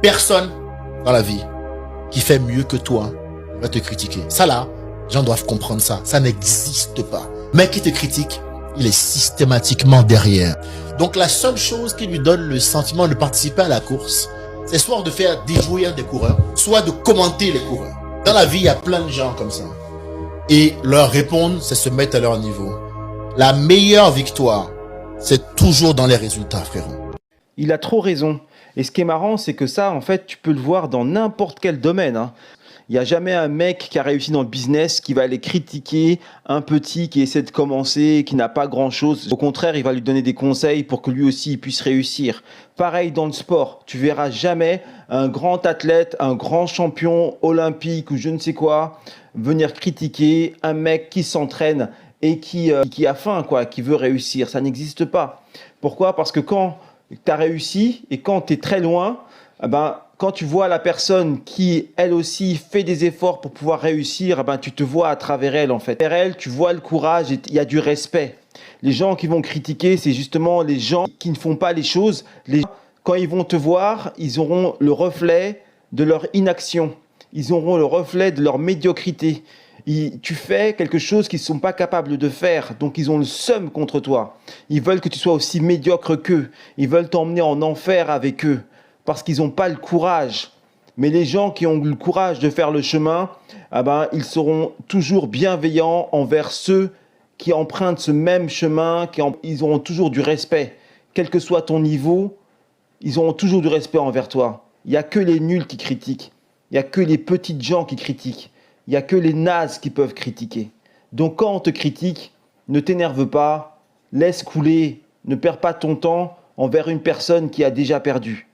Personne dans la vie qui fait mieux que toi va te critiquer. Ça là, les gens doivent comprendre ça. Ça n'existe pas. Mais qui te critique, il est systématiquement derrière. Donc la seule chose qui lui donne le sentiment de participer à la course, c'est soit de faire déjouer un des coureurs, soit de commenter les coureurs. Dans la vie, il y a plein de gens comme ça. Et leur répondre, c'est se mettre à leur niveau. La meilleure victoire, c'est toujours dans les résultats, frérot. Il a trop raison. Et ce qui est marrant, c'est que ça, en fait, tu peux le voir dans n'importe quel domaine, hein. Il n'y a jamais un mec qui a réussi dans le business qui va aller critiquer un petit qui essaie de commencer, qui n'a pas grand-chose. Au contraire, il va lui donner des conseils pour que lui aussi il puisse réussir. Pareil dans le sport. Tu verras jamais un grand athlète, un grand champion olympique ou je ne sais quoi, venir critiquer un mec qui s'entraîne et qui a faim, quoi, qui veut réussir. Ça n'existe pas. Pourquoi ? Parce que quand tu as réussi et quand tu es très loin, quand tu vois la personne qui, elle aussi, fait des efforts pour pouvoir réussir, tu te vois à travers elle, en fait. Derrière elle, tu vois le courage et il y a du respect. Les gens qui vont critiquer, c'est justement les gens qui ne font pas les choses. Quand ils vont te voir, ils auront le reflet de leur inaction. Ils auront le reflet de leur médiocrité. Tu fais quelque chose qu'ils ne sont pas capables de faire, donc ils ont le seum contre toi. Ils veulent que tu sois aussi médiocre qu'eux. Ils veulent t'emmener en enfer avec eux. Parce qu'ils n'ont pas le courage. Mais les gens qui ont le courage de faire le chemin, ils seront toujours bienveillants envers ceux qui empruntent ce même chemin, ils auront toujours du respect. Quel que soit ton niveau, ils auront toujours du respect envers toi. Il n'y a que les nuls qui critiquent. Il n'y a que les petites gens qui critiquent. Il n'y a que les nazes qui peuvent critiquer. Donc quand on te critique, ne t'énerve pas, laisse couler, ne perds pas ton temps envers une personne qui a déjà perdu.